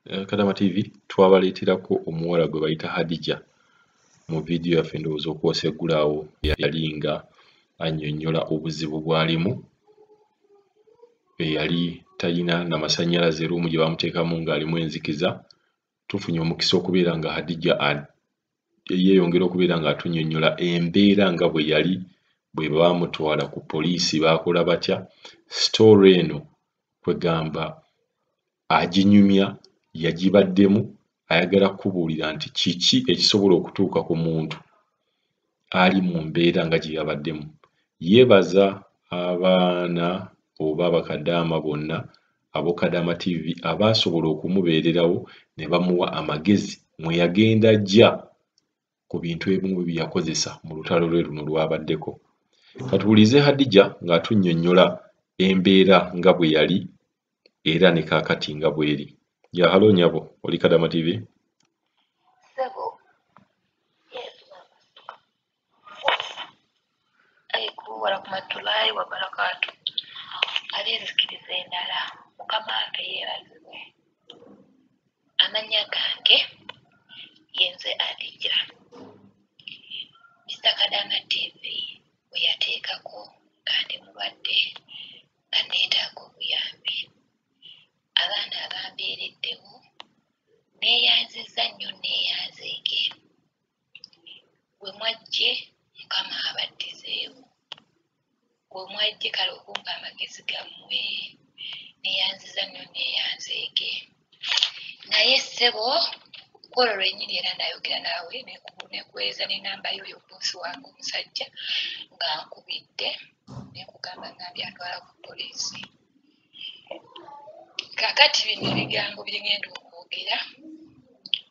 Kadama TV twabaleeterako omuwala gwe bayita Hadija mu vidiyo yaffe ndowooza okwosa eggulaawo yali nga annyonnyola obuzibu bw'alimu. Yali talina na masannyalaze ruumu gye bamuteekamu ng'alimu enzikiza. Tufunye omukisa okubeera nga Hadija yeeyongera okubeera ng'atunnyonnyola embeera nga bwe yali bwe baamutwala ku poliisi baakola batya. Sitoori eno kwegamba aginyumya yagibaddemu ayagala kukubuulira nti kiki ekisobola okutuuka ku muntu ali mu mbeera nga gye yabaddemu. Yeebaza abaana oba abakadaama bonna ab'o Kadama TV abaasobola okumubeererawo ne bamuwa amagezi mwe yagenda ajja ku bintu ebimu bye yakozesa mu lutalo lwe luno lwabaddeko. Katuwulize Hadija ng'atunnyonnyola embeera nga bwe yali era ne kaakati nga bw'eri. Ya halo nyabo, oli Kadama TV? Sebo. Yes, mama. Alaikum warahmatullahi wabarakatuh. Abenzikiriza endala mukama wange yeebazibwe. Amannya gange yenze Hadija. Mr. Kadama TV we yateekako kandi mulwadde nga neetaaga obuyambi. Abaana abambeereddewo neeyanzizza nnyo neeyanzeege. We mwajje mukama abaddizeewo. We mwajje kale okumpa amagezi gammwe neeyanzizza nnyo neeyanzeege. Naye ssebo kwolwo lwennyini era nayogera naawe nekuweereza n'enamba y'oyo boosi wange omusajja nga nkubidde nekugamba ngambye atwala ku poliisi. Kaakati bino ebigambo bye ngenda okwogera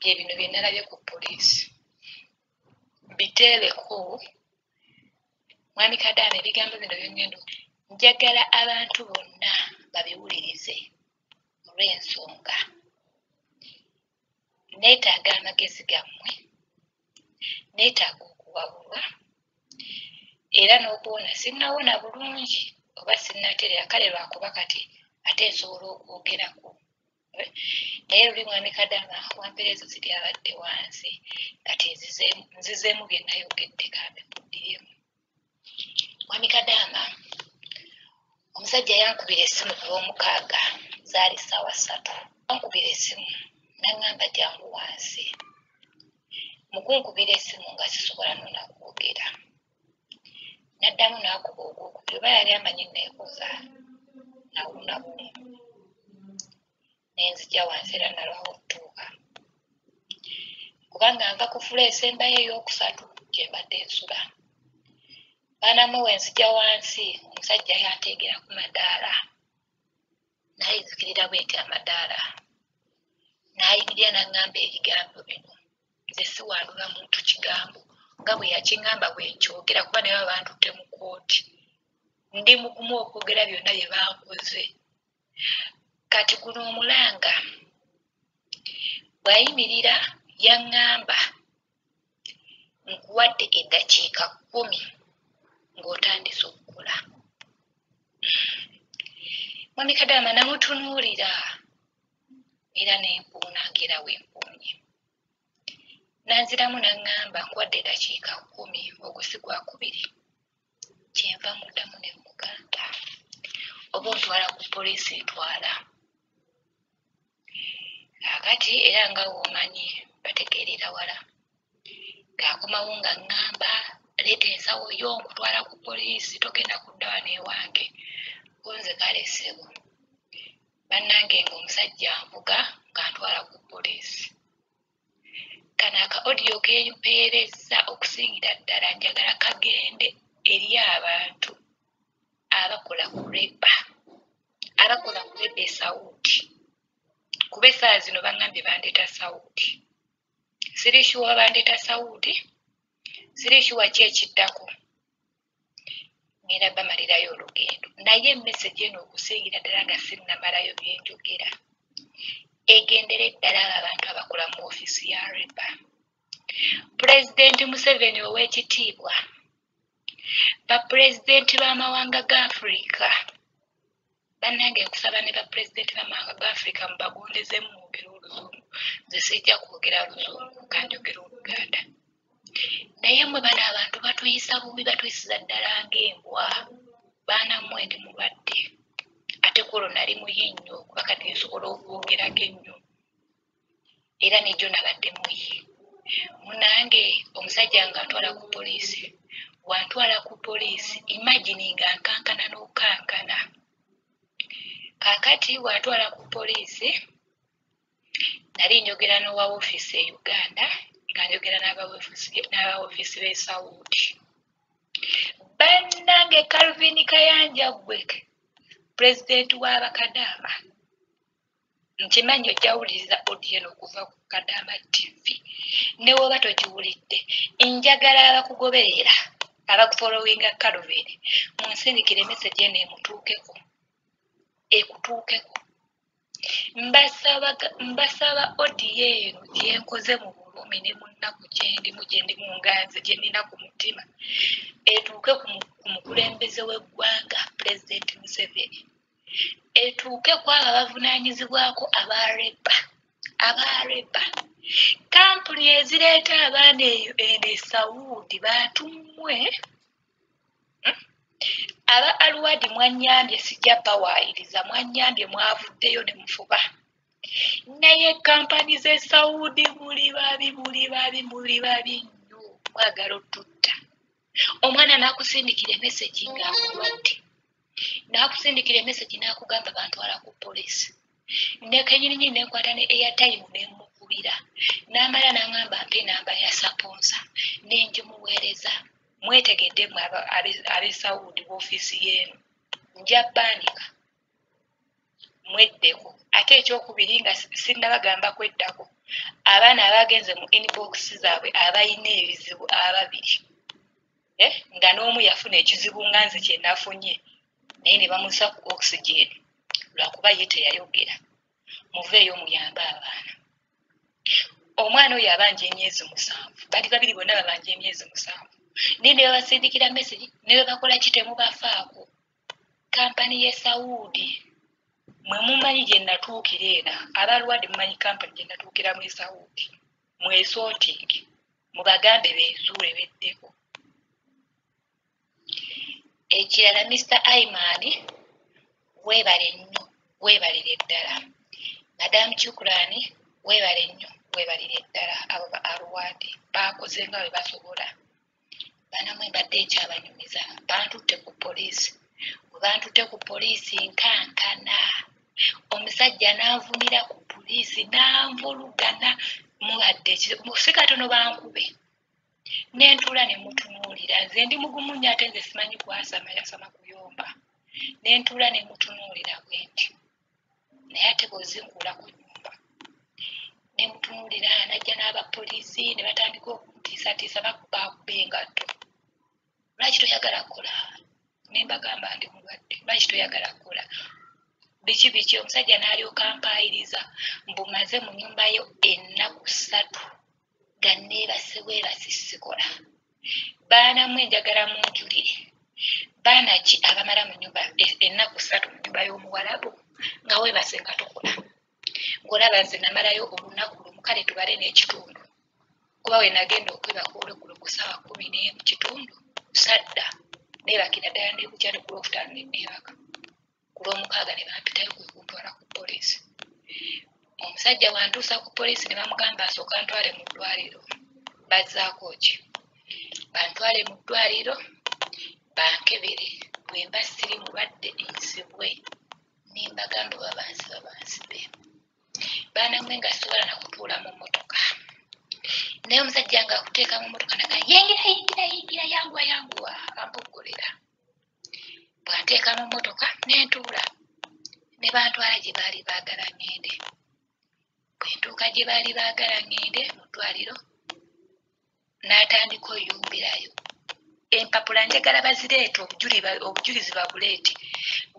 bye bino bye nalabye ku poliisi. Biteereko mwami Kadaama, ebigambo bino bye ngenda njagala abantu bonna babiwulirize olw'ensonga. Neetaaga amagezi gammwe, neetaaga okuwabulwa era n'okuwona. Sinnawona bulungi oba sinnatereera kale lwakuba kati ate nsobola okwogerako. Naye luli mwami Kadaama wampeereza ziri abadde wansi kati nzizeemu bye nayogedde kambe muddiremu. Mwami Kadaama, omusajja yankubira essimu ku lw'omukaaga zaali ssaawa 3. Yankubira essimu n'aŋŋamba jangu wansi. Mu kunkubira essimu nga sisobola nona kwogera. N'addamu n'akuba ogwokubiri oba yali amanyi neekoza nawuna bumu. Nenzija wansi era nalwawo okutuuka. Kubanga nva ku fula esembayo ey'okusatu gye mbadde nsula. Baanamu we nzija wansi omusajja yanteegera ku madaala. Nayinzikirira bw'eti amadaala. Nayimirira n'aŋŋamba ebigambo bino. Nze siwandula muntu kigambo nga bwe yakiŋŋamba bwe nkyogera kuba ne baba bantutte mu kkooti. Ndi mugumu okwogera byonna bye bankoze. Kati guno omulanga bw'ayimirira yaŋŋamba nkuwadde eddakiika 10 ng'otandise okukola. Mwami Kadaama namutunuulira era nempuuna ng'era wempuunye. Nanziramu n'aŋŋamba nkuwadde eddakiika 10 ogwo si gwakubiri. Kyenva muddamu ne muganda oba ontwala ku poliisi ntwala. Kaakati era nga w'omanyi bategeerera wala. Ng'akomawo nga ŋŋamba leeta ensawo yo nkutwala ku poliisi togenda kuddawa n'ewange. Nze kale ssebo bannange ng'omusajja nvuga ng'antwala ku poliisi. Kano aka audio keempeerezza okusingira ddala njagala kagende eri abantu abakola ku reba esawuti. Kuba essaawa zino baŋŋambye bandeeta sawuti. Sirishuwa bandeeta sawuti, sirishuwa ki ekiddako. Ngenda bamalirayo olugendo. Naye message eno okusingira ddala nga sinnamalayo bye njogera. Egendere ddala abantu abakola mu ofiisi ya reba. Pulezidenti Museveni ow'ekitiibwa, bapulezidenti b'amawanga ga Africa, bannange nkusaba ne bapulezidenti b'amawanga ga Africa mubagondezemu mwogere olwo Luzungu nze sijja kwogera Luzungu kanjogera Oluganda naye mwe bano abantu batuyisa bubi batuyisiza ddala ng'embwa baana mmwe ndi mulwadde ate korona ali muyi nnyo kuba kati nsobola okwogerako ennyo era nejjo nabadde muyi munange omusajja ng'atwala ku poliisi wantwala ku poliisi imagine nga nkankana n'okankana kaakati wantwala ku poliisi nali njogera n'owa woofiisi e Uganda nga njogera n'abawofiisi b'e Saudi bannange Calvin Kayanja gwe pulezidenti w'Abakadaama nkimanyi ojja wuliriza audio eno okuva ku Kadaama TV ne woba togiwulidde njagala abakugoberera abakufolowinga Calvin munsindikire message eno emutuukeko ekutuukeko mbasaba audio eno gyenkoze mu bulumi ne mu nnaku gye ndi mu nganze gye nnina ku mutima etuuke ku mukulembeze w'eggwanga pulezidenti Museveni etuuke ku abo abavunaanyizibwako abaareba kampuni ezireeta abaana eyo ene Saudi batumwe aba Alwadi mwanyambye sijja bawaayiriza mwanyambye mwavuddeyo ne mufuba naye kampani z'e Saudi muli babi nnyo mwagala otutta omwana n'akusindikira emesegi ng'amulwadde n'akusindikira emesegi n'akugamba bantwala ku poliisi nekenyininyini nenkwata ne airtime nemukubira n'amala n'angamba mpe namba ya saponsa nengimuweereza mwetegedde mwe ab'e Saudi woofiisi y'eno nja baanika mweddeko ate ekyokubiri nga sinnabagamba kweddako abaana abagenze mu inbox zaabwe abayina ebizibu ababiri nga n'omu yafuna ekizibu nga nze kye nafunye naye ne bamussa ku oxygen lwakuba ye teyayogera muveeyo muyambe abaana omwana oyo abanja emyezi 7 bali babiri bonna babanja emyezi 7 naye ne babasindikira message ne bakola kitemubafaako kampani y'e Saudi mwe mumanyi gye natuukira era abalwadde mumanyi kampani gye natuukira mu Saudi mwesootingi mubagambe beezuule beddeko ekirala Mr. Aiman weebale nnyo weebalire ddala Madam Chukrani weebale nnyo weebalire ddala abo ba Alwadi baakoze nga bwe basobola banamwe mbadde ekyabanyumiza bantutte ku poliisi bwe bantutte ku poliisi nkankana omusajja n'anvunira ku poliisi n'anvulugana mubadde si katono bankube nentuula ne mutunuulira nze ndi mugumu nnyo ate nze simanyi kwasama yasama kuyomba nentuula ne mutunuulira bwe nti naye ate bw'ozinkuula ku nnyumba ne mutunuulira najja n'abapoliisi ne batandika okutiisatiisa bakuba engatto lwaki toyagala kukola ne mbagamba ndi mulwadde lwaki toyagala kukola biki omusajja n'alyoka ampaayiriza mbumaze mu nnyumba yo ennaku 3 nga neebasibwebasisikola baana mmwe njagala munjulire baana ki abamala mu nnyumba ennaku 3 mu nnyumba y'omuwalabu nga weebase nga tokola ng'olaba nze namalayo olunaku lumu kale tubale n'ekitundu kuba we nagenda okwebaka olweggulo ku ssaawa 11 kitundu sadda neebakira ddala neekutya ne ku lwokutaano ne neebaka ku lwomukaaga ne bampitayo kwe kuntwala ku poliisi omusajja wantuusa ku poliisi ne bamugamba asooka ntwale mu ddwaliro bazzaako ki bantwale mu ddwaliro bankebere bwe mba siri mulwadde ensibwe nimbagamba babansibe baana mmwe nga sisobola nakutuula mu mmotoka naye omusajja nga akuteeka mu mmotoka naga yingira yanguwa ampoggolera bwanteeka mu mmotoka nentuula ne bantwala gye baali baagala ngende bwe ntuuka gye baali baagala ngende mu ddwaliro n'atandika oyumbirayo empapula njagala bazireeta obujulizi babuleete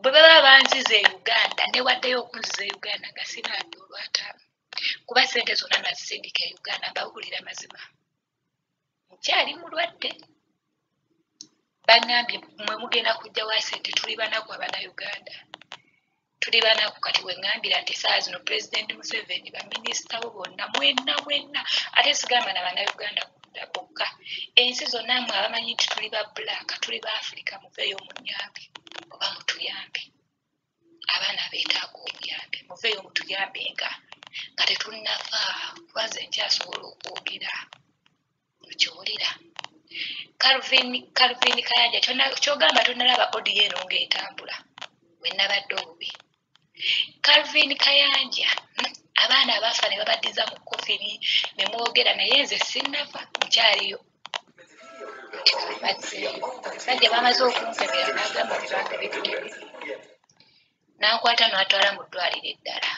bwe baba banziza e Uganda newaddeyo okunziza e Uganda nga sinaadde olwataano kuba ssente zonna nazisindika e Uganda mbawulira mazima nkyali mulwadde bangambye mwe mugenda kujja wa ssente tuli banaku abana Uganda tuli banaku kati wengambira nti saa zino President Museveni baminisita bo bonna mwenna ate sigamba na bannayuganda bokka ensi zonna mwe abamanyi nti tuli ba black tuli ba Africa muveeyo munyambe oba mutuyambe abaana beetaaga obuyambe muveeyo mutuyambe nga tetunnafa kubanze nkyasobola okwogera mukiwulira Calvin Kayanja kyogamba tonnalaba odiyo eno ng'etambula wennabadde obubi Calvin Kayanja abaana abafa ne babaddiza mu kofiri ne mwogera naye nze sinnafa nkyaliyo omusajja bamaze okunkebera n'agamba omusange bitutebe n'ankwata n'atwala mu ddwaliro eddala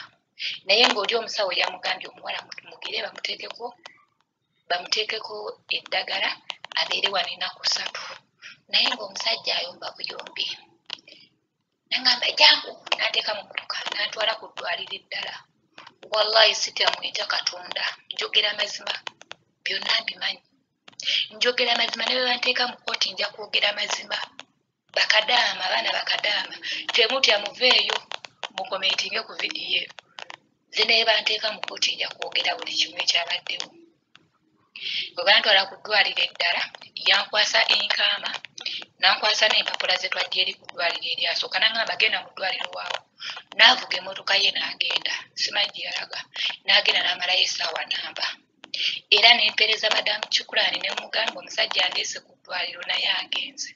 naye ng'oli omusawo yamugambye omuwala mugire bamuteekeko eddagala abeere wano ennaku 3 naye ng'omusajja ayomba buyombi nangamba jangu n'ateeka mu mmotoka n'antwala ku ddwaliro eddala wallahi sitamweta Katonda njogera mazima byonna mbimanyi njogera mazima ne bwe banteeka mu kkooti nja kwogera mazima bakadaama abaana bakadaama temutya muveeyo mukomentinge ku vidiyo ze ne banteeka mu kkooti nja kwogera buli kimu ekyabaddewo bwe bantwala ku ddwaliro eddala yankwasa enkaama nankwasa n'empapula ze twajja eri ku ddwaliro eryasooka nangamba genda mu ddwaliro waawo n'avuga emmotoka ye n'agenda simanyi gye yalaga n'agenda n'amalayo essaawa namba era n'empeereza madamu Kikulaani ne mugamba omusajja andeese ku ddwaliro naye agenze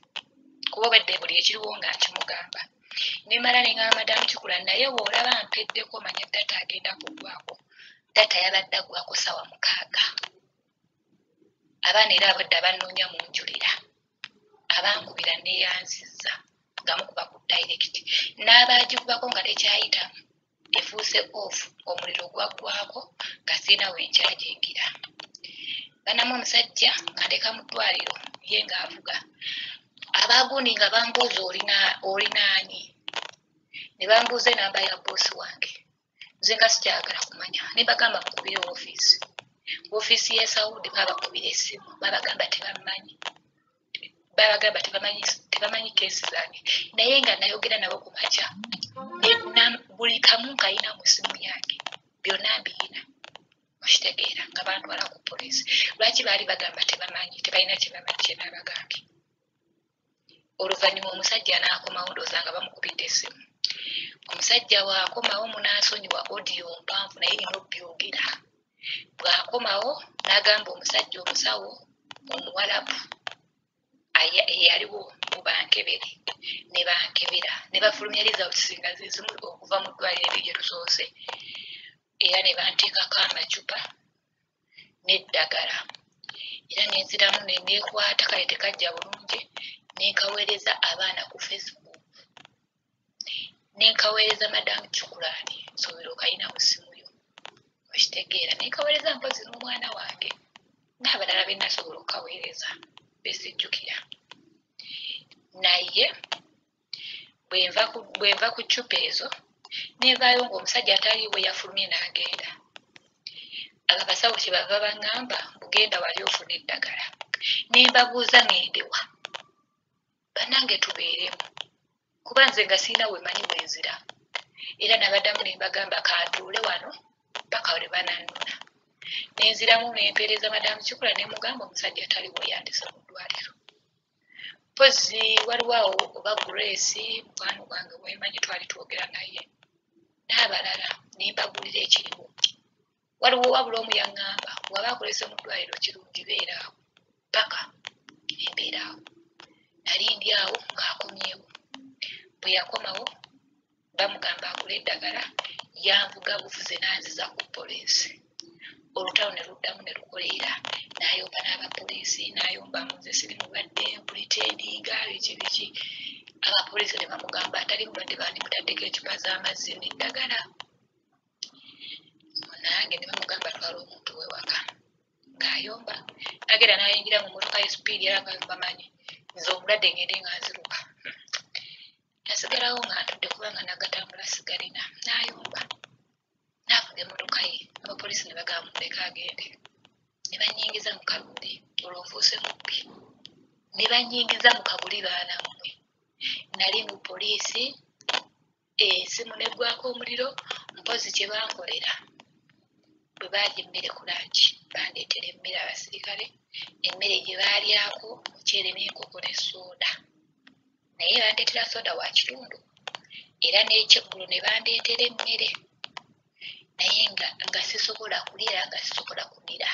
kuba obadde buli ekiriwo nga nkimugamba nemala nengamba madamu Kikulaani naye bw'olaba mpeddeko manya data agenda kuggwako data yabadde aggwako ssaawa 6 abaana era abadde bannoonya mu njulira abankubira neyanzizza nga mukuba ku direct n'abaagikubako nga tekyayitamu efuuse off omuliro gwaggwako nga sirina wenkyajingira banamu omusajja nga ndeka mu ddwaliro ye ng'avuga abaagundi nga bambuuza olinaani ne bambuuza enamba ya boosi wange nze nga sikyagala kumanya ne bagamba mukubire woofiisi ye Saudi babakubira essimu babagamba tebamanyi tebamanyi keesi zange naye nga nayogera nabo ku makya buli kamu kayina mu ssimu yange byonna mbiyina okitegeera nga bantwala ku poliisi lwaki baali bagamba tebalina kyebamanyi kyenabagambye oluvannyuma omusajja n'akomawo ndowooza nga bamukubidde essimu omusajja bw'akomawo munaasonyiwa odiyo mpanvu naye nina obyogera bw'akomawo n'agamba omusajja omusawo omuwalabu eyaliwo mu bankebere ne bankebera ne bafulumya results nga zizimu okuva mu ddwaliro eryo gye tusoose era ne banteekako amacupa n'eddagala era nenziramu neneekwata kale tekajja bulungi nenkaweereza abaana ku Facebook nenkaweereza madamu Kikulaani nsobera okayina mu ssimu yo okitegeera nenkaweereza mpozi n'omwana wange n'abalala be nasobola okukaweereza besijjukira naye bwenva ku ccupa ezo nevaayo ng'omusajja ataliiwe yafulumye n'agenda abasawo kye bava baŋŋamba bugenda wali ofuna eddagala ne mbabuuza ŋŋendewa bannange tubeeremu kuba nze nga sirina wemanyi wenzira era nabaddamu ne mbagamba kantuule wano paka lwe banannuna nenziramu nempeereza madamu Kikula ne mugamba omusajja ataliiwe yandise mu ddwaliro mpozi waliwo awo oba Grace mukwano gwange wemanyi twali twogera naye n'abalala ne mbagulira ekiriwo waliwo wabula omu yaŋŋamba waba akulese mu ddwaliro kirungi beeraawo paka embeeraawo nali ndi awo ng'akomyewo bwe yakomawo bamugamba agula eddagala yanvuga bufuze n'anziza ku poliisi olutalo ne luddamu ne lukoleera n'ayomba n'abapoliisi n'ayomba nze siri mubadde mpulitendinga biki abapoliisi ne bamugamba atali mulwadde bandimutaddeko ecupa z'amazzi n'eddagala nange ne bamugamba twala omuntu wewaka ng'ayomba agenda n'ayingira mu mmotoka y'esupiidi era nga bamanyi nze omulwadde ngende nga nziruka nasigalawo nga ntudde kubanga nagatambula sigalina n'ayomba n'avuga emmotoka ye abapoliisi ne bagamba muleka agende ne banyingiza mu kabuli olwo nfuuse mubbi ne banyingiza mu kabuli baana mmwe nali mu poliisi esimu neggwako omuliro mpozi kye bankolera bwe baalya emmere ku langi bandeetera emmere abasirikale emmere gye baalyako muceere n'enkoko ne sooda naye bandeetera sooda wa kitundu era n'ekyeggulo ne bandeetera emmere naye nga sisobola kulya nga sisobola kumira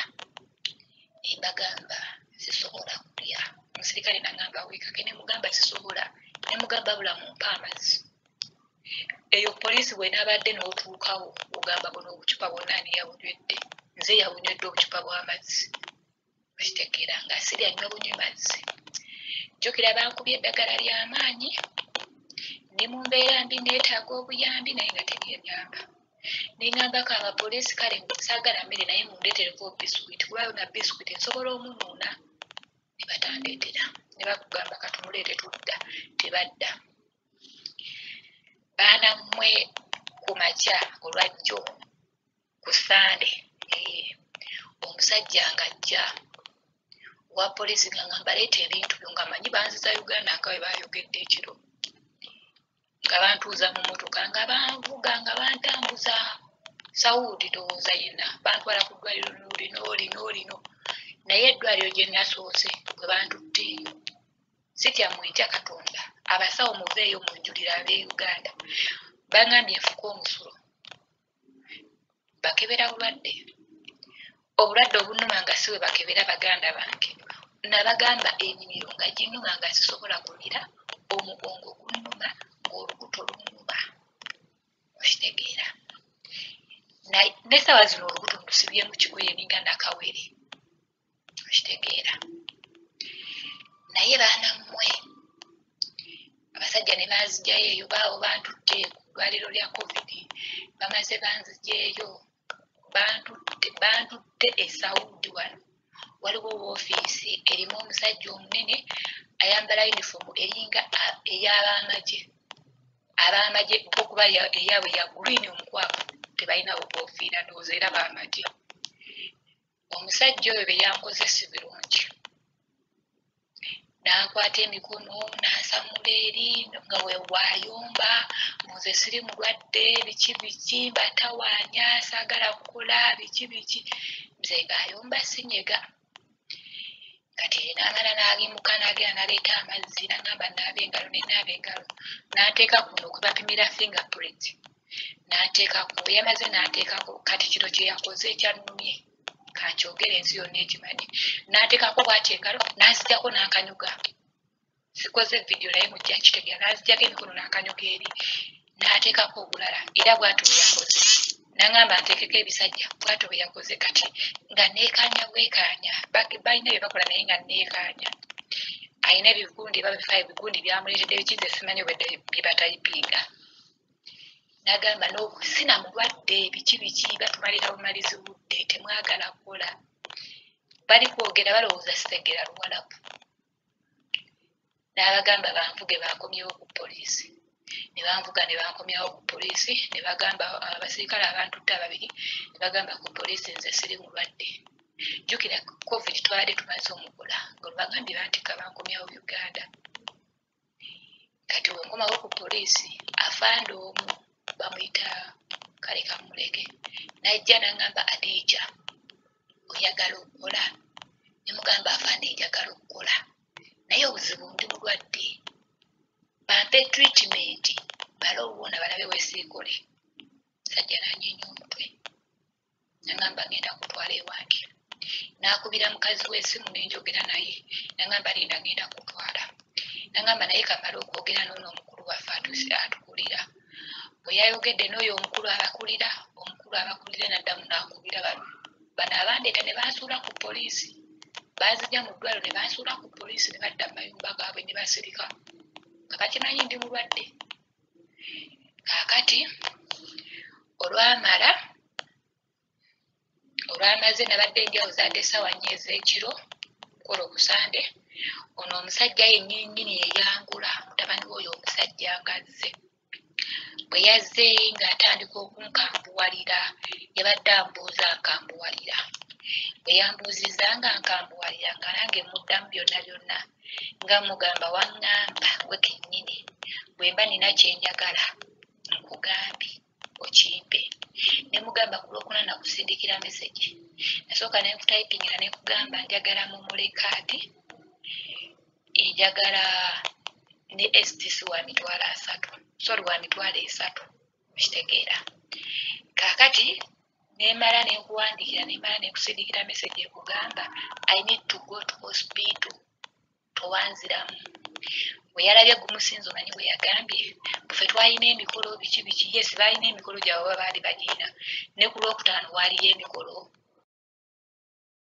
embagamba sisobola kulya omusirikale nagamba weekake nemugamba sisobola nemugamba bula mumpa amazzi eyo poliisi bwenaabadde n'otuukawo ogamba buno obucupa bwonna ani yabunywedde nze yabunywedde obucupa bw'amazzi okitegeera nga sirya nywa bunywe mazzi jjukira bankubye eddagala ly'amaanyi ndi mu mbeera mbi neetaaga obuyambi naye nga teryenyamba nengambako abapoliisi kale saagala mmere naye mundeetereko bisikuiti kuba na bisikuiti nsobola omunuuna ne batandeetera ne bakugamba katumuleete tudda tebadda baana mmwe ku makya olwajjo ku Sande omusajja ng'ajja wa poliisi nga ngamba leeta ebintu byo nga manyi banziza Uganda nga bwe baayogedde ekiro nga bantuuza mu motoka nga banvuga nga bantambuza Saudi ndowooza yenna bantwala ku ddwaliro lino naye eddwaliro gye nasoose bwe bantutte eyo sitya mwentya Katonda abasawo muveeyo munjulira ab'e Uganda bangambye nfuka omusulo bakebera obulwadde obunuma nga siwe bakebera baganda bange nabagamba ennimiro nga ginnuma nga sisobola kumira omugongo gunnuma ng'olubuto lunnuma okitegeera n'essaawa zino olubuto lusibye mu kigoye ninga nakawere okitegeera naye baana mmwe abasajja ne banzigyayo eyo baawo bantutte ku ddwaliro lya covid bamaze banzigyeyo bantutte e Saudi wano waliwo woofiisi erimu omusajja omunene ayambala yunifoomu eringa ab'amagye okuba eyaabwe ya guliini omukwafu tebalina bukoofiira ndowooza era b'amagye omusajja oyo be yankoze si birungi n'ankwata emikono n'ansamula eri nga we bwayomba muze siri mulwadde biki batawaanya saagala kukola biki nze ng'ayomba sinyega kati n'amala n'agimuka n'agenda n'aleeta amazzi n'agamba nnaaba engalo nenaaba engalo n'ateeka kuno kwe bapimira fingerprint n'ateekako bwe yamaze n'ateekako kati kino kye yakoze ekyannumye kankyogere ensi yonna ekimanyi n'ateekako bw'ati engalo n'azijjako n'akanyuga sikoze vidiyo naye mujja kitegeera n'azijjako emikono n'akanyuga eri n'ateekako obulala era bw'ati bwe yakoze n'angamba nteekeko ebisajja bw'ati bwe yakoze kati nga neekaanya bwekaanya balina bye bakola naye nga neekaanya alina ebigundi babifa ebigundi byamuleetedde bikize simanyi obwedde bye batayipinga n'agamba sina mulwadde biki batumalira bumalizi budde temwagala kukola bali kwogera balowooza sitegera Luwalabu n'abagamba banvuge bankomyewo ku poliisi ne banvuga ne bankomyawo ku poliisi ne bagamba abasirikale abantutte ababiri ne bagamba ku poliisi nze siri mulwadde jjukira covid twabadde tumaze omukola nga bagambye bantika bankomyawo Uganda kati wenkomawo ku poliisi afande omu bamuyita kale kamuleke najja n'angamba Adija oyagala okukola nemugamba afande njagala okukola naye obuzibu ndi mulwadde bampe treatment bala obuwona balabe wesiikole sajja n'anyenya omutwe nangamba ngenda kutwala ewange n'akubira mukazi w'essimu nenjogera naye nangamba linda ngenda kutwala nangamba naye kamala okwogera n'ono omukulu waffe atukulira bwe yayogedde n'oyo omukulu abakulira naddamu n'akubira bano abandeeta ne bansuula ku poliisi baazijja mu ddwaliro ne bansuula ku poliisi ne badda mu mayumba gaabwe ne basirika nga bakimanyi ndi mulwadde kaakati olwamaze nabadde enjawo zadde essaawa 4 ez'ekiro kukola okusande ono omusajja yennyini yeyangula mutabani w'oyo omusajja ngazze bwe yazze ng'atandika okunkambuwalira yabadde ambuuza nkambuwalira bwe yambuuzizza nga nkambuwalira nga nange muddamu byonna nga mugamba waŋŋamba gwe kennyini bwe mba nina kye njagala nakugambye okimpe ne mugamba ku lwokuna nakusindikira message nasooka ne nkutayipingira ne kugamba njagala mumulekaati njagala ne STC wa mitwalo 3 sorry wa mitwalo 3 kitegeera kaakati nemala nenkuwandiikira nemala nekusindikira message ekugamba I need to go to hospital towanziramu bwe yalabye gumusinza omanyi bwe yagambye ffe twalina emikolo biki yes baalina emikolo gyabwe baali bagiina ne ku lwokutaano waaliyo emikolo